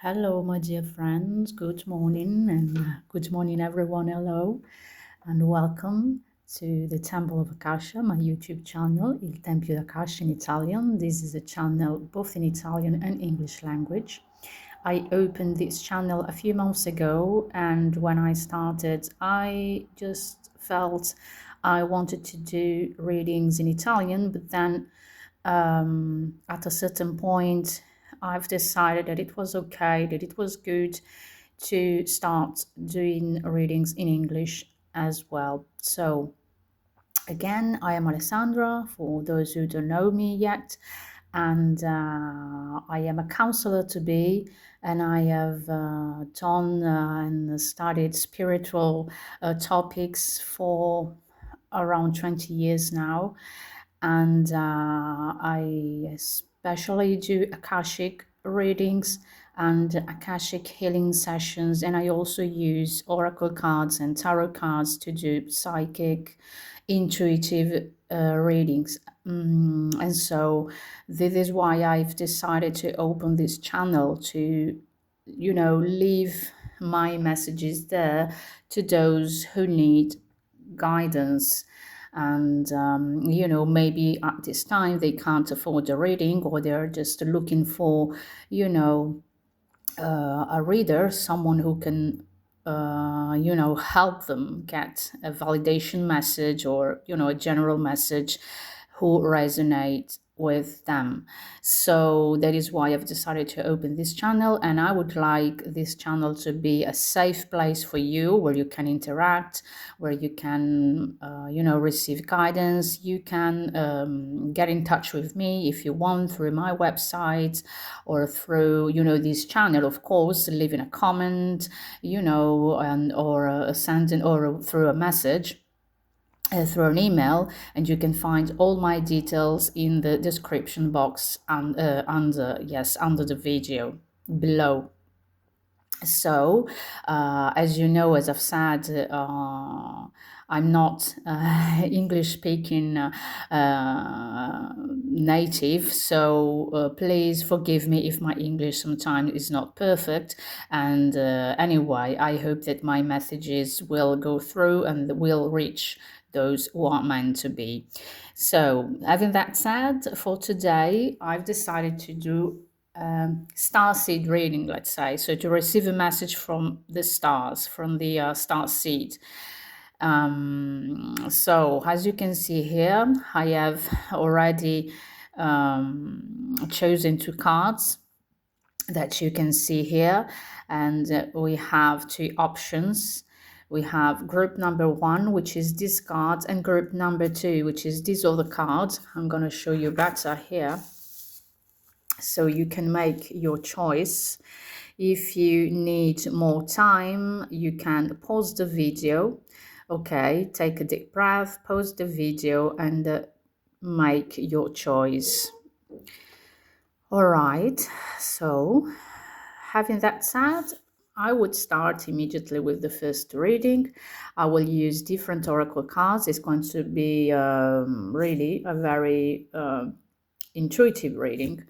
Hello, my dear friends. Good morning, and good morning, everyone. Hello, and welcome to the Temple of Akasha, my YouTube channel, Il Tempio d'Akasha in Italian. This is a channel both in Italian and English language. I opened this channel a few months ago, and when I started, I just felt I wanted to do readings in Italian, but then at a certain point, I've decided that it was okay, that it was good to start doing readings in English as well. So, again, I am Alessandra, for those who don't know me yet, and I am a counselor to be, and I have done and studied spiritual topics for around 20 years now, and I especially do Akashic readings and Akashic healing sessions, and I also use oracle cards and tarot cards to do psychic, intuitive readings. And so this is why I've decided to open this channel to, leave my messages there to those who need guidance, and maybe at this time they can't afford a reading, or they're just looking for a reader, someone who can help them get a validation message, or a general message who resonate with them. So that is why I've decided to open this channel, and I would like this channel to be a safe place for you, where you can interact, where you can receive guidance. You can get in touch with me if you want, through my website or through this channel, of course, leaving a comment, and or sending, or through a message, through an email, and you can find all my details in the description box and under the video below. So, as you know, as I've said, I'm not English speaking native, so please forgive me if my English sometimes is not perfect. And anyway, I hope that my messages will go through and will reach those who are meant to be. So, having that said, for today, I've decided to do starseed reading, let's say, so to receive a message from the stars, from the starseed. So as you can see here, I have already chosen two cards that you can see here, and we have two options. We have group number 1, which is this card, and group number 2, which is these other cards. I'm going to show you better here, so you can make your choice. If you need more time, you can pause the video. Okay, take a deep breath, pause the video, and make your choice. All right, so having that said, I would start immediately with the first reading. I will use different oracle cards. It's going to be really a very intuitive reading.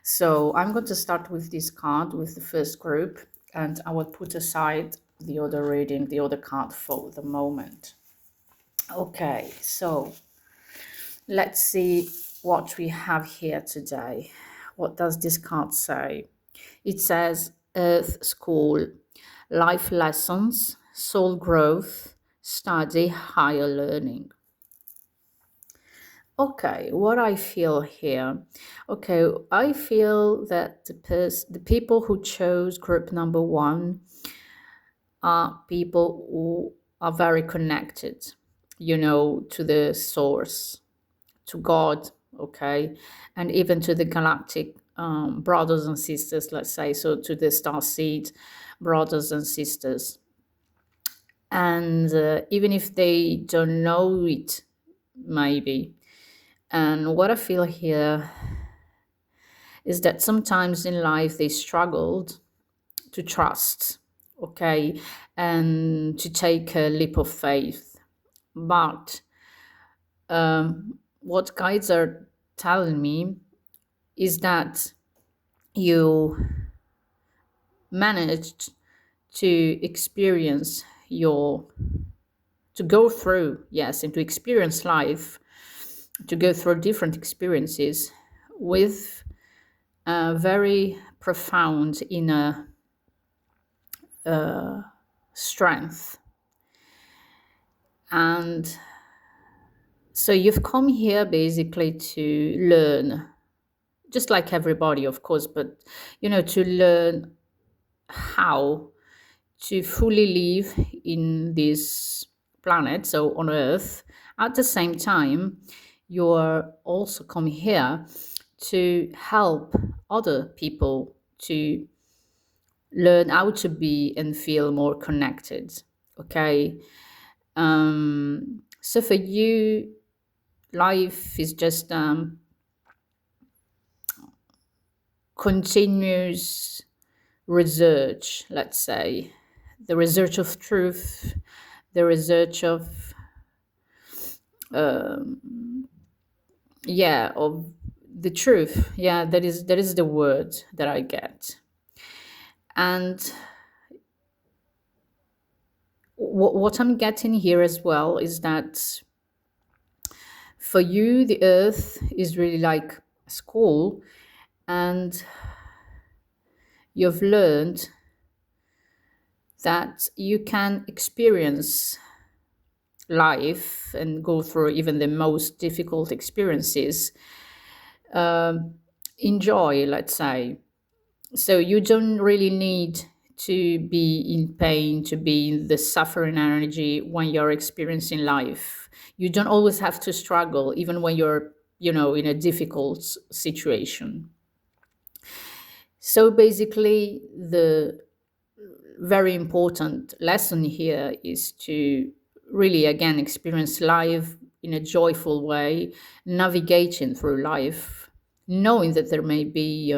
So I'm going to start with this card, with the first group, and I will put aside the other reading, the other card, for the moment. Okay, so let's see what we have here today. What does this card say? It says Earth School, life lessons, soul growth, study, higher learning. Okay, what I feel here. Okay, I feel that the people who chose group number 1 are people who are very connected, to the source, to God, okay, and even to the galactic brothers and sisters, let's say, so to the starseed brothers and sisters. And even if they don't know it, maybe. And what I feel here is that sometimes in life they struggled to trust, okay, and to take a leap of faith. But what guides are telling me is that you managed to experience to go through, yes, and to experience life, to go through different experiences with a very profound inner strength. And so you've come here basically to learn, just like everybody, of course, but, to learn how to fully live in this planet, so on Earth. At the same time, you're also coming here to help other people to learn how to be and feel more connected. Okay. So for you, life is just continuous research, let's say, the research of truth, the research of of the truth. Yeah, that is the word that I get. And what I'm getting here as well is that for you, the earth is really like school, and you've learned that you can experience life and go through even the most difficult experiences enjoy, let's say. So you don't really need to be in pain, to be in the suffering energy when you're experiencing life. You don't always have to struggle, even when you're, in a difficult situation. So basically, the very important lesson here is to really, again, experience life in a joyful way, navigating through life, knowing that there may be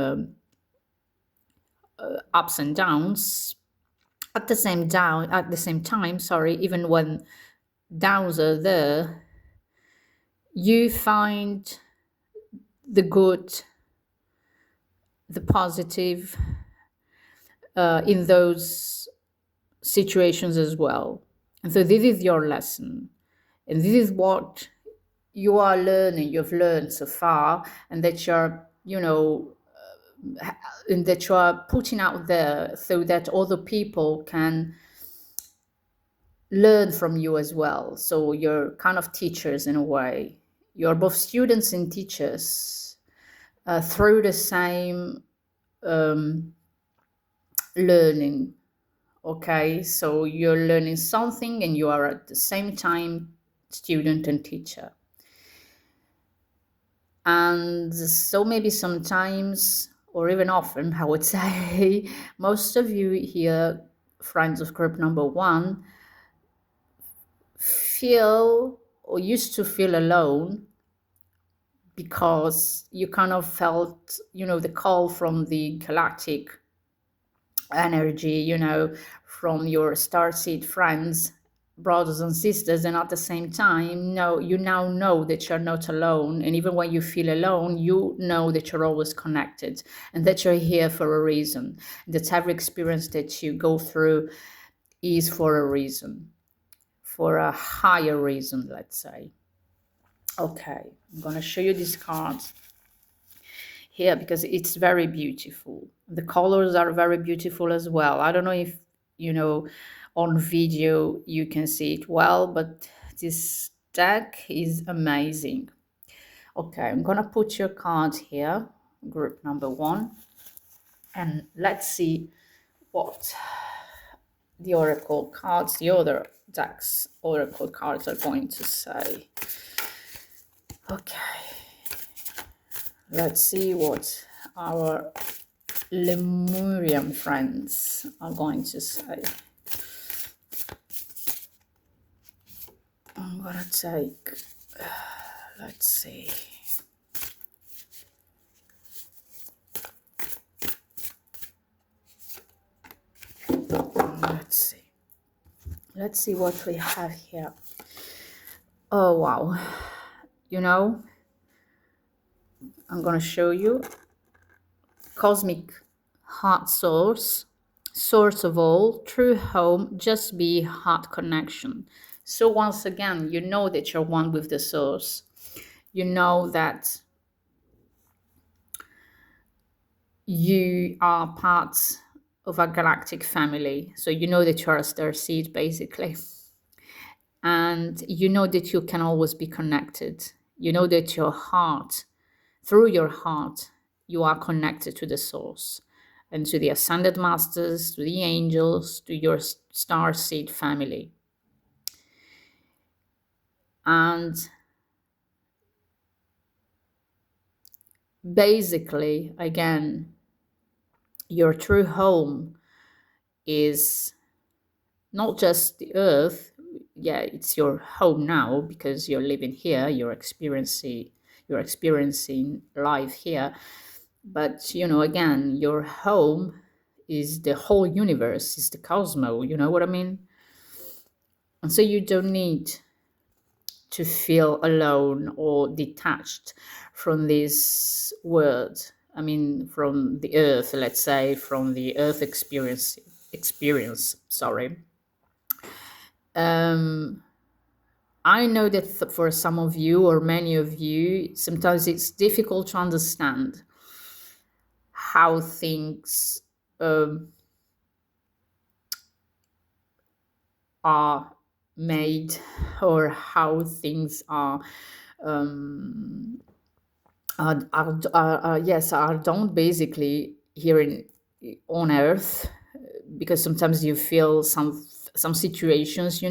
ups and downs. At the same time, sorry, even when downs are there, you find the good, the positive in those situations as well. And so this is your lesson. And this is what you are learning, you've learned so far, and that you're, and that you are putting out there so that other people can learn from you as well. So you're kind of teachers in a way. You're both students and teachers through the same learning. Okay, so you're learning something and you are at the same time student and teacher. And so maybe sometimes, or even often, I would say, most of you here, friends of group number 1, feel or used to feel alone because you kind of felt, the call from the galactic energy, from your starseed friends, brothers and sisters, and at the same time, you now know that you're not alone. And even when you feel alone, you know that you're always connected and that you're here for a reason. That every experience that you go through is for a reason, for a higher reason, let's say. Okay, I'm going to show you this card here because it's very beautiful. The colors are very beautiful as well. I don't know if, on video you can see it well, but this deck is amazing. Okay, I'm going to put your card here, group number 1, and let's see what the oracle cards, the other decks oracle cards are going to say. Okay, let's see what our Lemurian friends are going to say. I'm gonna take, let's see. Let's see what we have here. Oh, wow. I'm gonna show you Cosmic Heart Source, source of all, true home, just be heart connection. So once again, you know that you're one with the source. You know that you are part of a galactic family. So you know that you're a starseed, basically. And you know that you can always be connected. You know that your heart, through your heart, you are connected to the source and to the ascended masters, to the angels, to your star seed family. And basically, again, your true home is not just the earth. Yeah, it's your home now because you're living here, you're experiencing life here. But again, your home is the whole universe, is the cosmos, you know what I mean? And so you don't need to feel alone or detached from this world. I mean, from the earth, let's say, from the earth experience, sorry. I know that for some of you or many of you, sometimes it's difficult to understand how things are made, or how things are done basically here on Earth, because sometimes you feel some situations,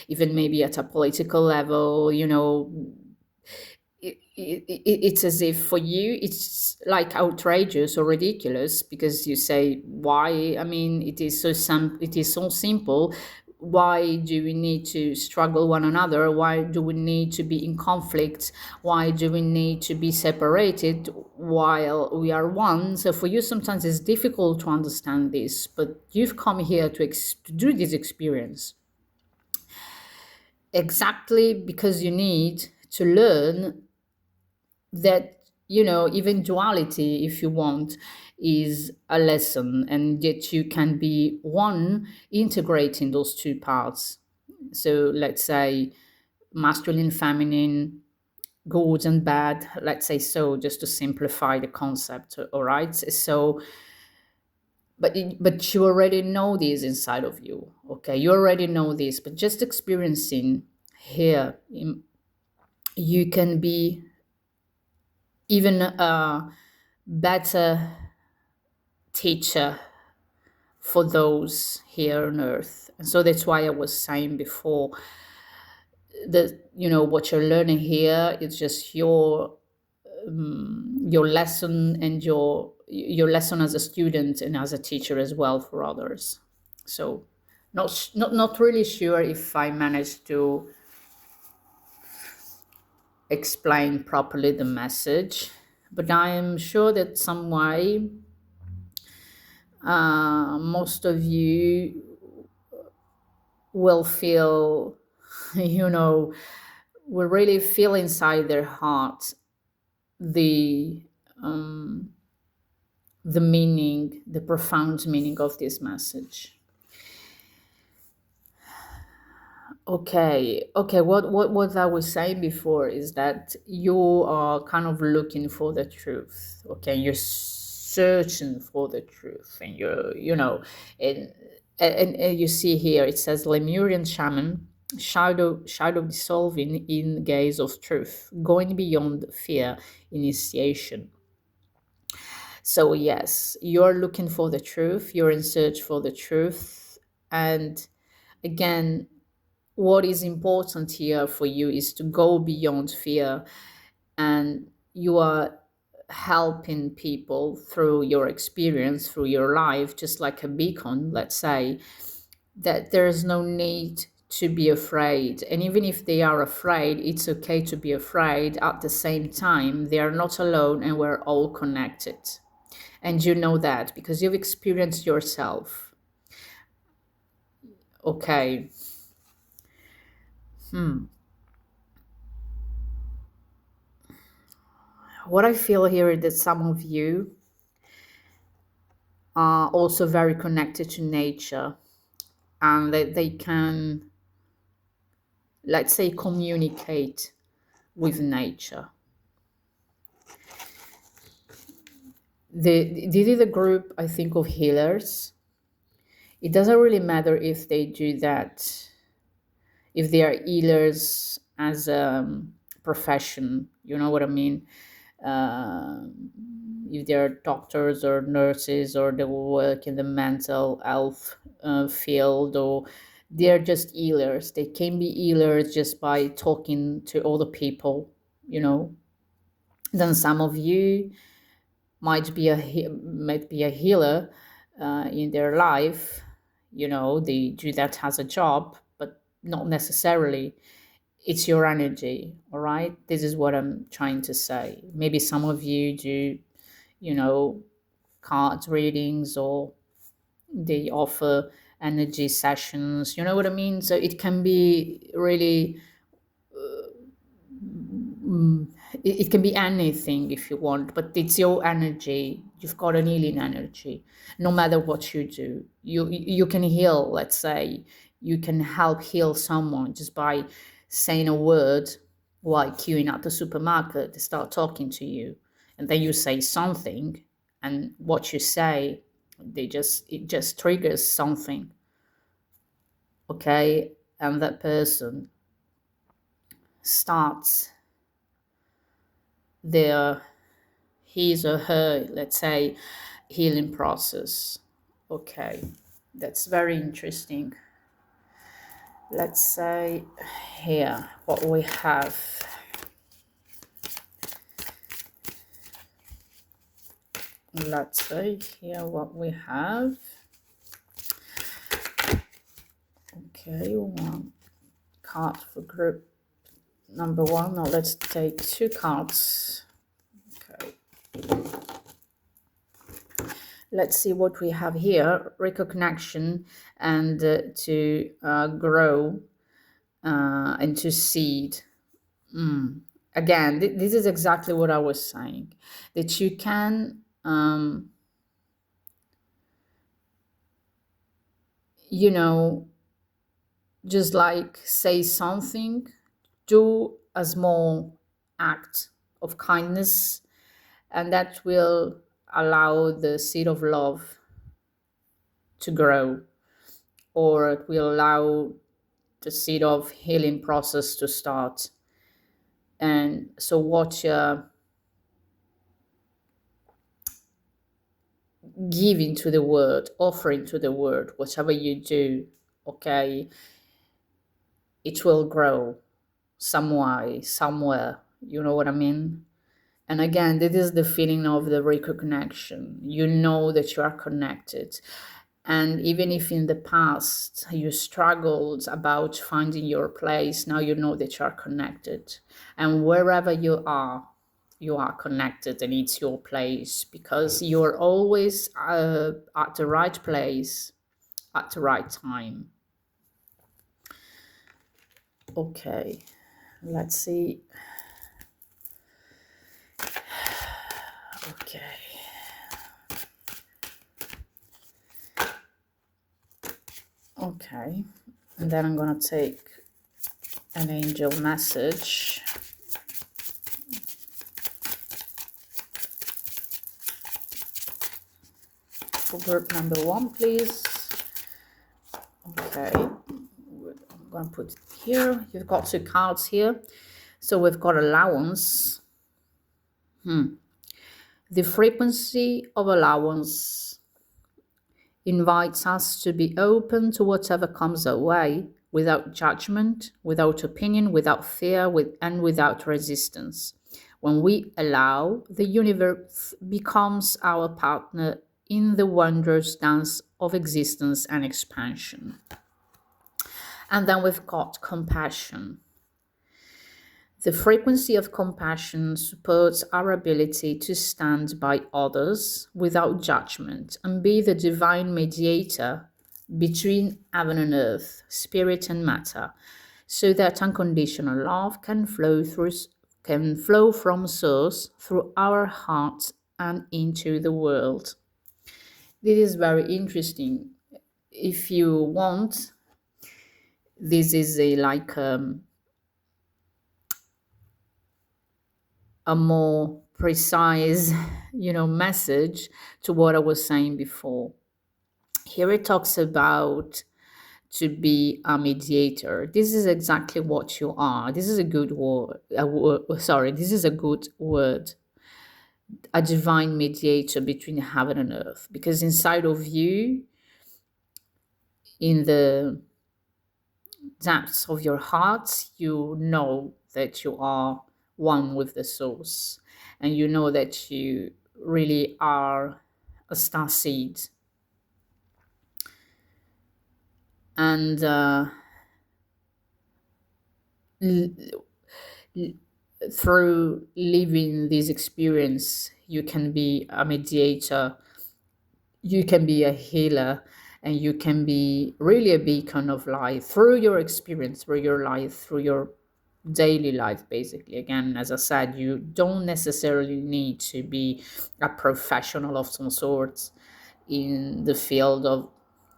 even maybe at a political level, it's as if for you it's like outrageous or ridiculous, because you say, why? I mean, it is so simple. Why do we need to struggle one another? Why do we need to be in conflict? Why do we need to be separated while we are one? So for you sometimes it's difficult to understand this, but you've come here to do this experience exactly because you need to learn that even duality, if you want, is a lesson, and that you can be one integrating those two parts. So let's say masculine, feminine, good and bad, let's say, so just to simplify the concept. All right, so but you already know this inside of you. Okay, you already know this, but just experiencing here, you can be even a better teacher for those here on earth. And so that's why I was saying before that what you're learning here is just your lesson, and your lesson as a student and as a teacher as well for others. So not really sure if I managed to explain properly the message, but I am sure that some way most of you will feel, you know, will really feel inside their heart the the meaning, the profound meaning of this message. Okay. What I was saying before is that you are kind of looking for the truth. Okay, you're searching for the truth, and and you see here it says Lemurian shaman, shadow dissolving in gaze of truth, going beyond fear, initiation. So yes, you're looking for the truth. You're in search for the truth, and again, what is important here for you is to go beyond fear, and you are helping people through your experience, through your life, just like a beacon, let's say, that there's no need to be afraid. And even if they are afraid, it's okay to be afraid. At the same time, they are not alone, and we're all connected. And you know that because you've experienced yourself. Okay. What I feel here is that some of you are also very connected to nature, and they can, let's say, communicate with nature. This is a group, I think, of healers. It doesn't really matter if they do that, if they are healers as a profession, you know what I mean? Uh, if they're doctors or nurses, or they will work in the mental health field, or they're just healers. They can be healers just by talking to other people, you know. Then some of you might be a healer in their life. You know, they do that as a job, but not necessarily. It's your energy, all right? This is what I'm trying to say. Maybe some of you do, you know, card readings, or they offer energy sessions. You know what I mean? So it can be really it can be anything if you want, but it's your energy. You've got an healing energy. No matter what you do, you can heal. Let's say you can help heal someone just by saying a word, while queuing at the supermarket. They start talking to you, and then you say something, and what you say, it just triggers something. Okay, and that person starts their his or her, let's say, healing process. Okay, that's very interesting. Let's say here what we have. Let's say here what we have. Okay, one card for group number one. Now let's take two cards. Okay. Let's see what we have here. Recognition and to grow and to seed. Again, this is exactly what I was saying. That you can, you know, just like say something, do a small act of kindness, and that will allow the seed of love to grow, or it will allow the seed of healing process to start. And so what you're giving to the word, offering to the word, whatever you do, okay, it will grow some way, somewhere. You know what I mean? And again, this is the feeling of the reconnection. You know that you are connected. And even if in the past you struggled about finding your place, now you know that you are connected. And wherever you are connected, and it's your place, because you're always at the right place at the right time. Okay, let's see. Okay. Okay, and then I'm gonna take an angel message. For group number one, please. Okay, I'm gonna put it here. You've got two cards here. So we've got allowance. The frequency of allowance invites us to be open to whatever comes our way, without judgment, without opinion, without fear, and without resistance. When we allow, the universe becomes our partner in the wondrous dance of existence and expansion. And then we've got compassion. The frequency of compassion supports our ability to stand by others without judgment and be the divine mediator between heaven and earth, spirit and matter, so that unconditional love can flow from source through our hearts and into the world. This is very interesting. If you want, this is a more precise, message to what I was saying before. Here it talks about to be a mediator. This is exactly what you are. This is a good word. Sorry, this is a good word. A divine mediator between heaven and earth. Because inside of you, in the depths of your heart, you know that you are one with the source, and you know that you really are a star seed. And through living this experience, you can be a mediator, you can be a healer, and you can be really a beacon of light through your experience, through your life, through your daily life. Basically, again, as I said, you don't necessarily need to be a professional of some sorts in the field of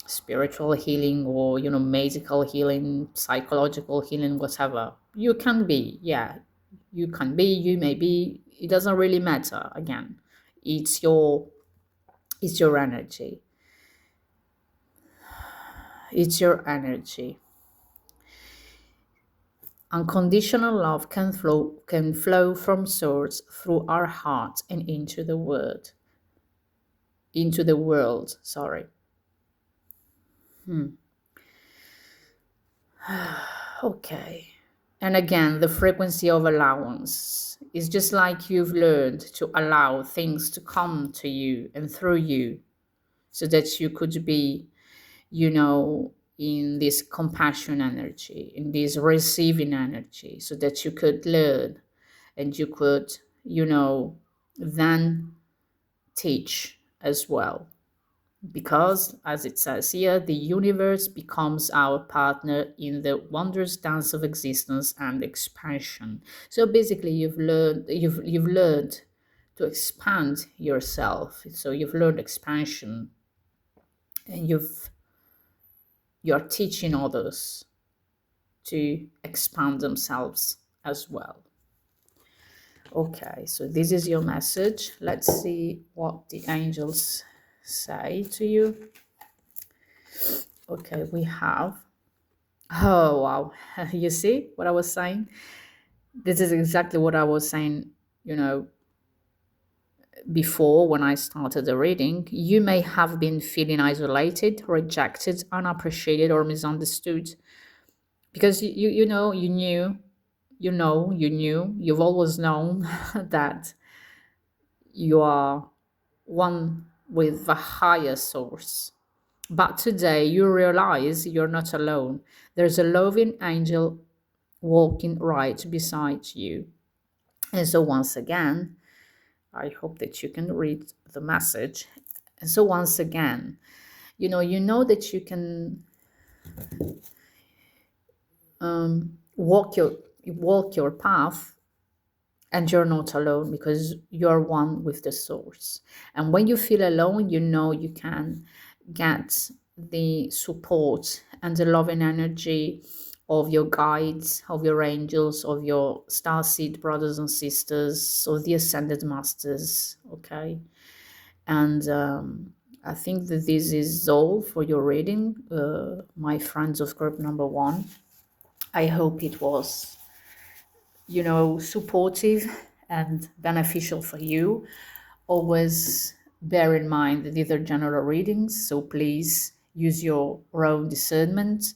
spiritual healing, or medical healing, psychological healing, whatever. You can be, yeah, you can be, you may be, it doesn't really matter. Again, it's your energy. It's your energy. Unconditional love can flow from source through our heart and into the world. Sorry. Okay. And again, the frequency of allowance is just like you've learned to allow things to come to you and through you, so that you could be, in this compassion energy, in this receiving energy, so that you could learn and you could, then teach as well. Because, as it says here, the universe becomes our partner in the wondrous dance of existence and expansion. So basically, you've learned to expand yourself. So you've learned expansion, and you're teaching others to expand themselves as well. Okay, so this is your message. Let's see what the angels say to you. Okay, we have, oh wow, you see what I was saying? This is exactly what I was saying, before when I started the reading. You may have been feeling isolated, rejected, unappreciated, or misunderstood, because you've always known that you are one with the higher source. But today you realize you're not alone. There's a loving angel walking right beside you. And so, once again, I hope that you can read the message. And so, once again, that you can walk your path, and you're not alone, because you're one with the source. And when you feel alone, you can get the support and the loving energy of your guides, of your angels, of your starseed brothers and sisters, of the ascended masters. Okay. And I think that this is all for your reading, my friends of group number 1. I hope it was, supportive and beneficial for you. Always bear in mind that these are general readings, so please use your own discernment.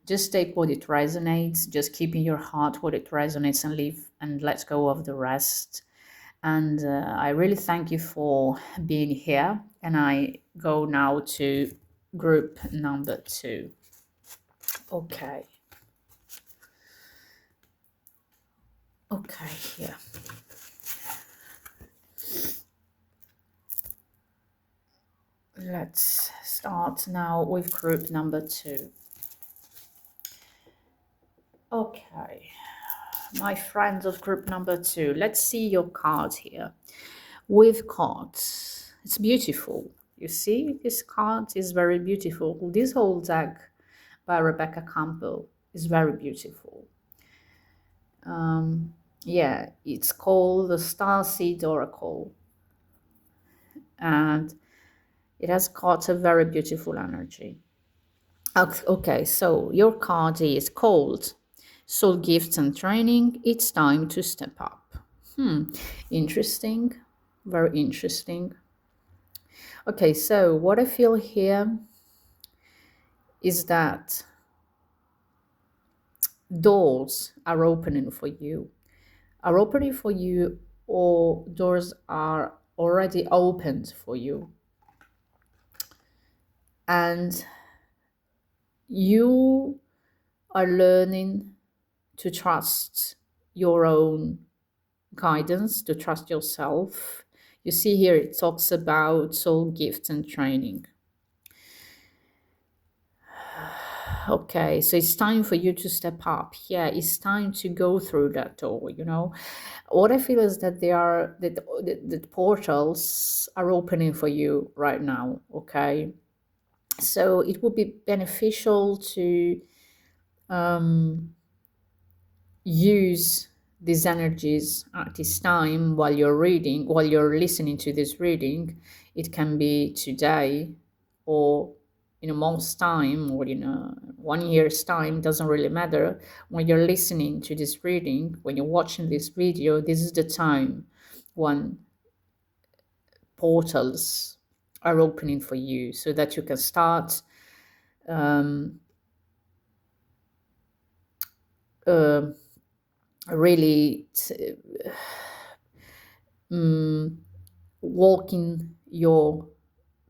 Just take what it resonates, just keep in your heart what it resonates, and leave and let go of the rest. And I really thank you for being here. And I go now to group number 2. Okay. Okay, yeah. Let's start now with group number 2. Okay, my friends of group number 2, let's see your card here. With cards, it's beautiful. You see, this card is very beautiful. This whole deck by Rebecca Campbell is very beautiful. Yeah, it's called the Starseed Oracle, and it has got a very beautiful energy. Okay, so your card is called Soul Gifts and Training. It's time to step up. Interesting, very interesting. Okay, so what I feel here is that doors are opening for you, or doors are already opened for you. And you are learning to trust your own guidance, to trust yourself. You see here it talks about soul gifts and training. Okay, so it's time for you to step up. Yeah, it's time to go through that door, you know. What I feel is that the portals are opening for you right now, okay? So it would be beneficial to use these energies at this time while you're listening to this reading. It can be today, or in a month's time, or in a 1 year's time, doesn't really matter. When you're listening to this reading, when you're watching this video, this is the time when portals are opening for you, so that you can start really walking your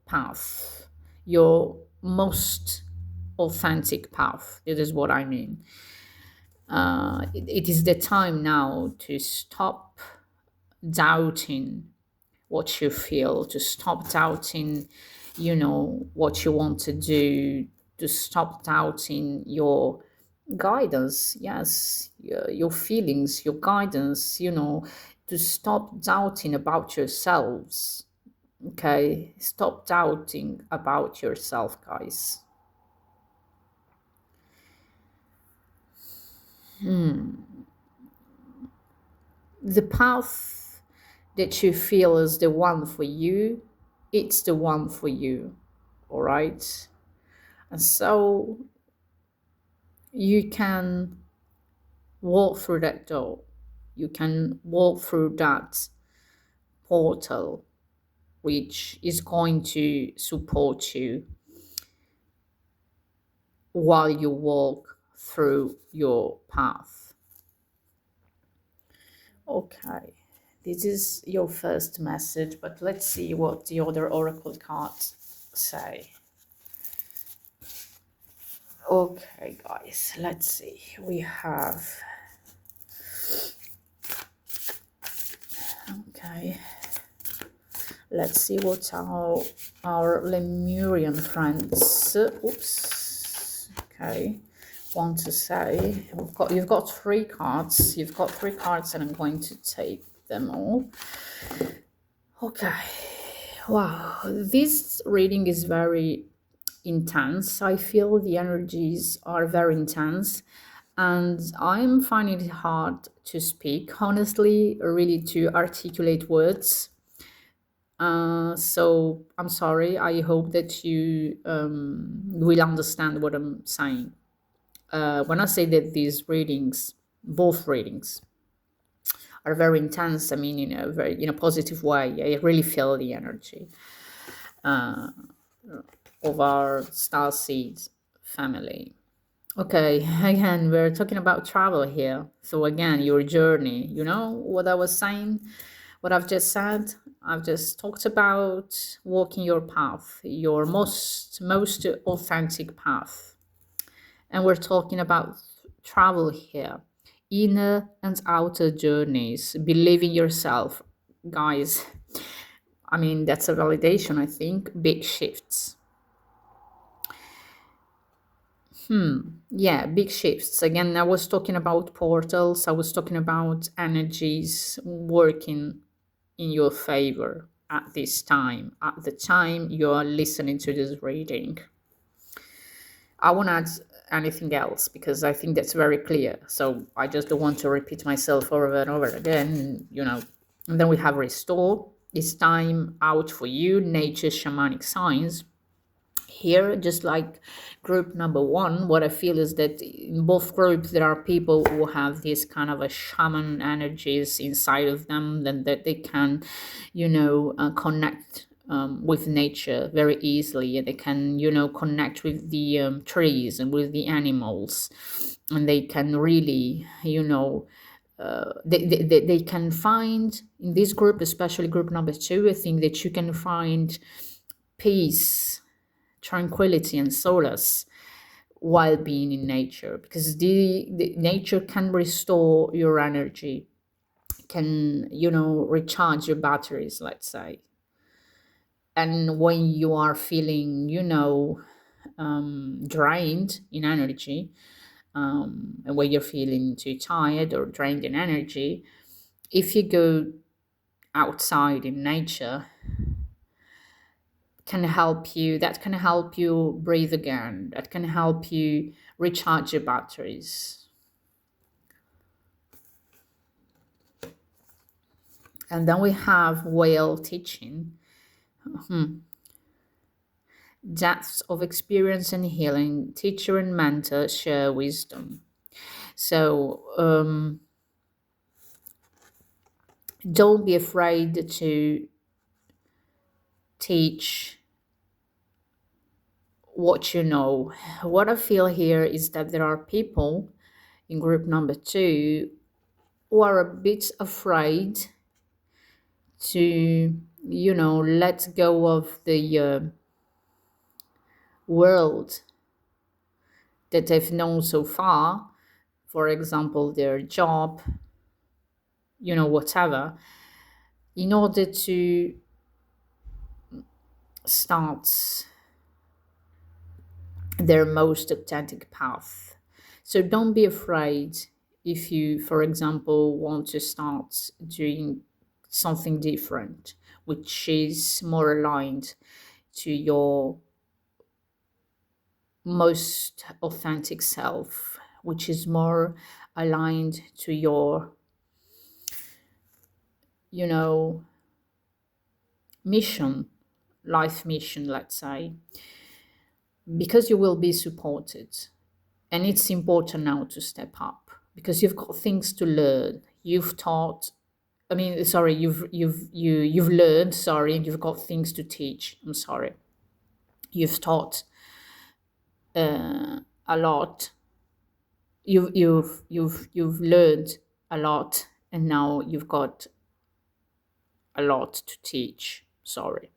path, your most authentic path. It is what I mean. It is the time now to stop doubting what you feel, to stop doubting, what you want to do, to stop doubting your guidance. Yes, your feelings, your guidance, to stop doubting about yourselves. Okay, stop doubting about yourself, guys. The path that you feel is the one for you, it's the one for you. All right. And so you can walk through that door, you can walk through that portal, which is going to support you while you walk through your path. Okay, this is your first message, but let's see what the other oracle cards say. Okay, guys, let's see. We have... Okay, let's see what our Lemurian friends, want to say. You've got three cards. You've got three cards, and I'm going to take them all. Okay. Wow, this reading is very intense. I feel the energies are very intense, and I'm finding it hard to speak, honestly, really to articulate words. So I'm sorry. I hope that you will understand what I'm saying. When I say that these readings, both readings, are very intense, I mean in a positive way. I really feel the energy of our Starseed family. Okay, again, we're talking about travel here. So again, your journey, what I was saying, what I've just said, I've just talked about walking your path, your most authentic path. And we're talking about travel here, inner and outer journeys, believing yourself. Guys, I mean, that's a validation, I think, big shifts. Yeah, big shifts. Again, I was talking about portals. I was talking about energies working in your favor. at this time, at the time you're listening to this reading. I won't add anything else because I think that's very clear. So I just don't want to repeat myself over and over again, And then we have restore. It's time out for you, nature shamanic signs. Here, just like group number one, what I feel is that in both groups there are people who have this kind of a shaman energies inside of them, then that they can, connect with nature very easily, and they can, connect with the trees and with the animals, and they can really, they can find in this group, especially group number two, I think that you can find peace, tranquility, and solace while being in nature, because the nature can restore your energy, can recharge your batteries, let's say. And when you are feeling drained in energy, and when you're feeling too tired or drained in energy, if you go outside in nature, that can help you breathe again, that can help you recharge your batteries. And then we have whale teaching. Depths of experience and healing, teacher and mentor share wisdom. So don't be afraid to teach what you know. What I feel here is that there are people in group number two who are a bit afraid to, let go of the world that they've known so far. For example, their job, whatever, in order to start their most authentic path. So don't be afraid if you, for example, want to start doing something different, which is more aligned to your most authentic self, which is more aligned to your, mission, life mission, let's say, because you will be supported. And it's important now to step up because you've got things to learn. You've learned, sorry, and you've got things to teach. I'm sorry. You've taught a lot. You've learned a lot, and now you've got a lot to teach. Sorry.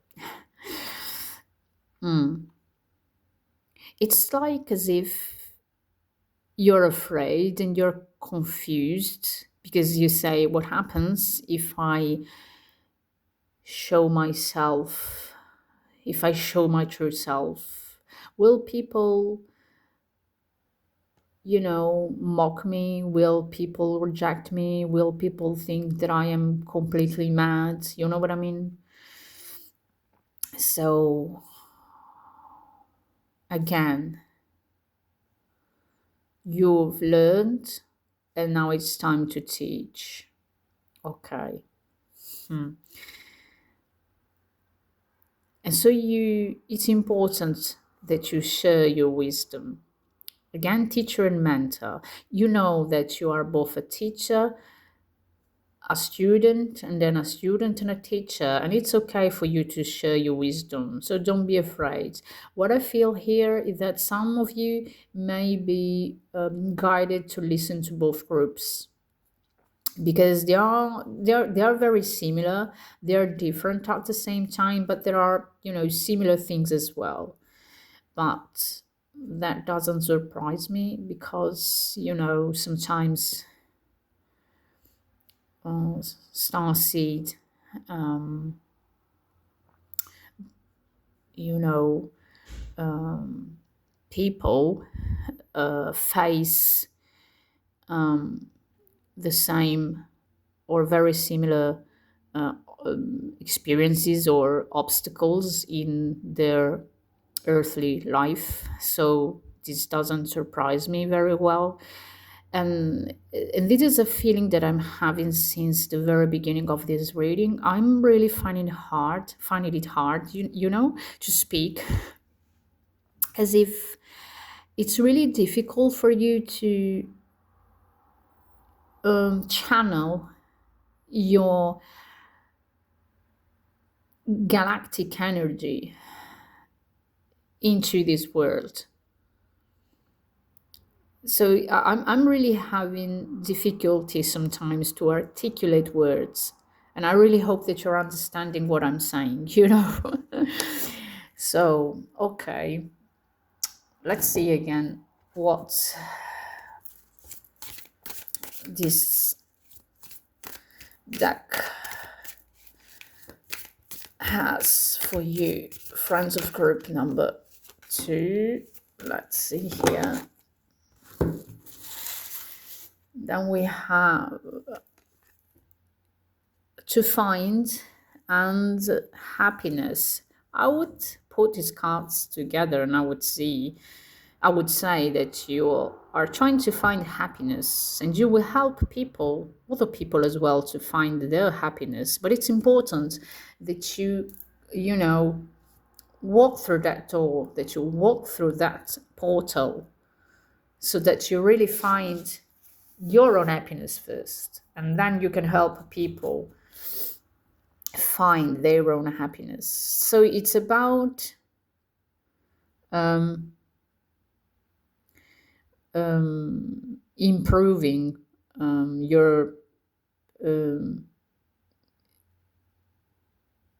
It's like as if you're afraid and you're confused because you say, what happens if I show myself, if I show my true self? Will people, mock me? Will people reject me? Will people think that I am completely mad? You know what I mean? So, again, you've learned and now it's time to teach. Okay. And so it's important that you share your wisdom. Again, teacher and mentor. You know that you are both a teacher, a student, and then a student and a teacher. And it's okay for you to share your wisdom. So don't be afraid. What I feel here is that some of you may be guided to listen to both groups, because they are very similar. They're different at the same time, but there are similar things as well. But that doesn't surprise me because sometimes Starseed people face the same or very similar experiences or obstacles in their earthly life. So this doesn't surprise me very well. And this is a feeling that I'm having since the very beginning of this reading. I'm really finding it hard, to speak, as if it's really difficult for you to channel your galactic energy into this world. So I'm really having difficulty sometimes to articulate words, and I really hope that you're understanding what I'm saying. So, okay, let's see again what this deck has for you. Friends of group number 2. Let's see here. Then we have to find and happiness. I would put these cards together and I would say that you are trying to find happiness, and you will help other people as well, to find their happiness. But it's important that you walk through that door, that you walk through that portal, so that you really find your own happiness first, and then you can help people find their own happiness. So it's about improving your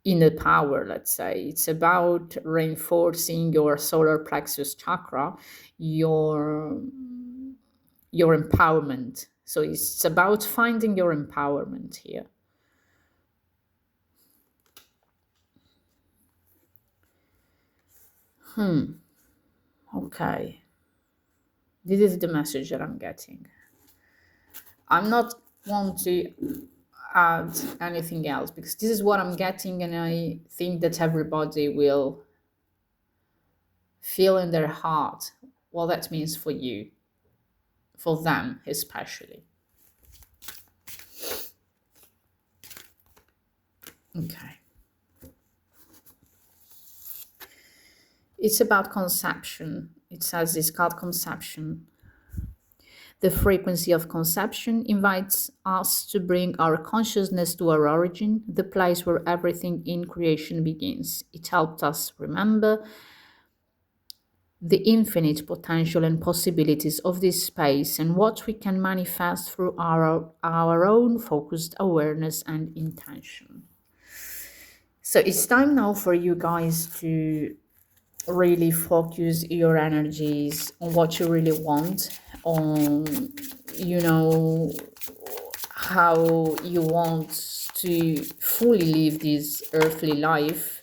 inner power, let's say. It's about reinforcing your solar plexus chakra, your empowerment. So it's about finding your empowerment here. Okay. This is the message that I'm getting. I'm not want to add anything else, because this is what I'm getting, and I think that everybody will feel in their heart what that means for you, for them especially. Okay. It's about conception. It says it's called conception. The frequency of conception invites us to bring our consciousness to our origin, the place where everything in creation begins. It helped us remember the infinite potential and possibilities of this space, and what we can manifest through our own focused awareness and intention. So it's time now for you guys to really focus your energies on what you really want, on how you want to fully live this earthly life,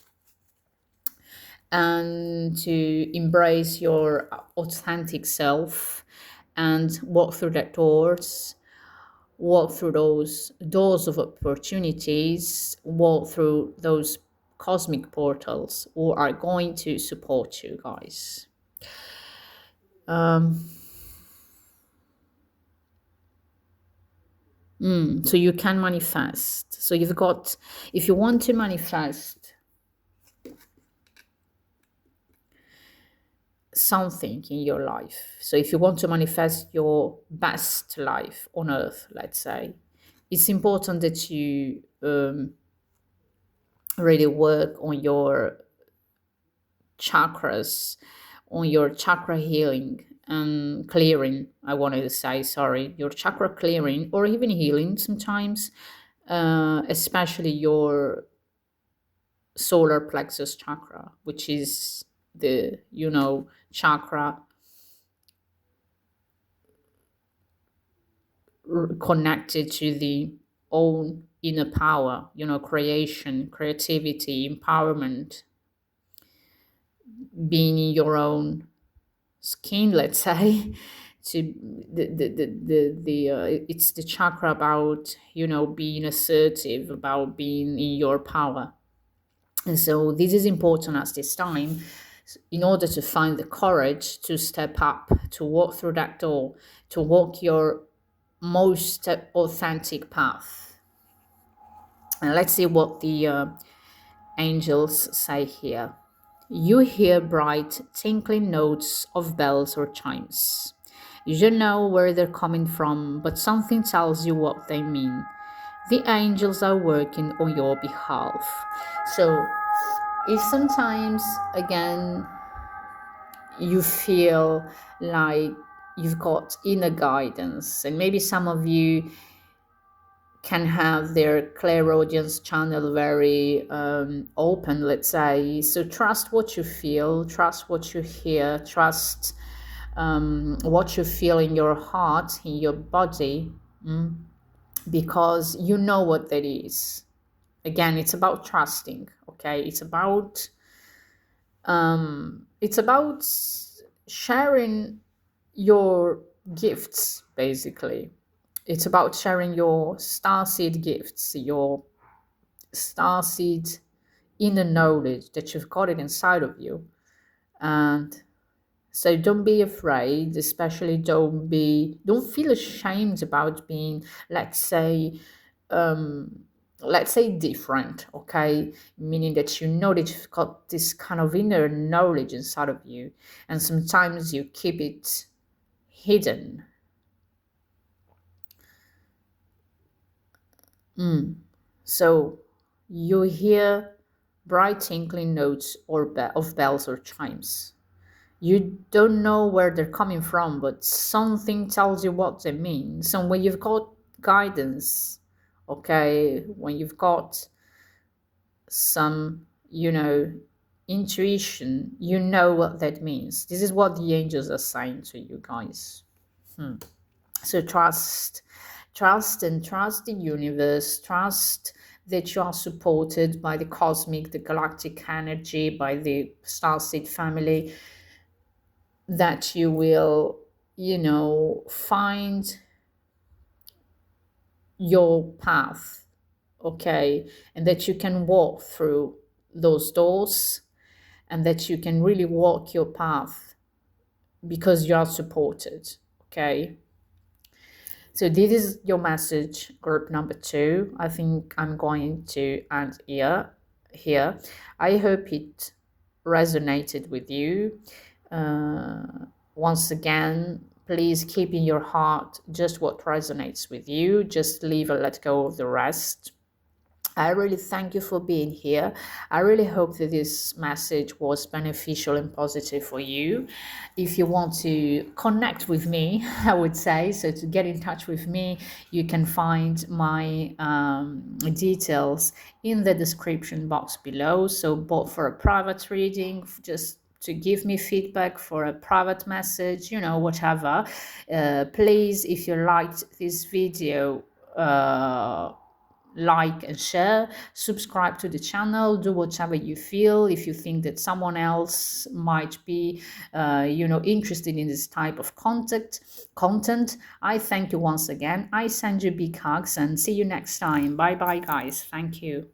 and to embrace your authentic self and walk through those doors of opportunities, walk through those cosmic portals who are going to support you guys. So you can manifest. So if you want to manifest something in your life, so if you want to manifest your best life on earth, let's say, it's important that you really work on your chakras, on your chakra healing and clearing. I wanted to say, sorry, your chakra clearing or even healing sometimes, especially your solar plexus chakra, which is the chakra connected to the own inner power, creation, creativity, empowerment, being in your own skin, let's say, to it's the chakra about, being assertive, about being in your power. And so this is important at this time in order to find the courage to step up, to walk through that door, to walk your most authentic path. And let's see what the angels say here. You hear bright tinkling notes of bells or chimes. You don't know where they're coming from, but something tells you what they mean. The angels are working on your behalf. So if sometimes, again, you feel like you've got inner guidance, and maybe some of you can have their clairaudience channel very open, let's say. So trust what you feel, trust what you hear, trust what you feel in your heart, in your body, because you know what that is. Again, it's about trusting, okay? It's about sharing your gifts, basically. It's about sharing your starseed gifts, your starseed inner knowledge that you've got it inside of you. And so don't be afraid, especially don't feel ashamed about being, let's say different, okay? Meaning that you know that you've got this kind of inner knowledge inside of you, and sometimes you keep it hidden. So you hear bright tinkling notes of bells or chimes. You don't know where they're coming from, but something tells you what they mean. So when you've got guidance, okay, when you've got some, intuition, you know what that means. This is what the angels are saying to you guys. So trust the universe, trust that you are supported by the cosmic, the galactic energy, by the starseed family, that you will, find your path, okay, and that you can walk through those doors, and that you can really walk your path because you are supported, okay? So this is your message, group number 2. I think I'm going to end here. I hope it resonated with you. Once again, please keep in your heart just what resonates with you. Just leave and let go of the rest. I really thank you for being here. I really hope that this message was beneficial and positive for you. If you want to connect with me, I would say, so to get in touch with me, you can find my details in the description box below. So both for a private reading, just to give me feedback, for a private message, whatever. Please, if you liked this video, like and share, subscribe to the channel, do whatever you feel. If you think that someone else might be interested in this type of content, I thank you once again. I send you big hugs and see you next time. Bye bye, guys. Thank you.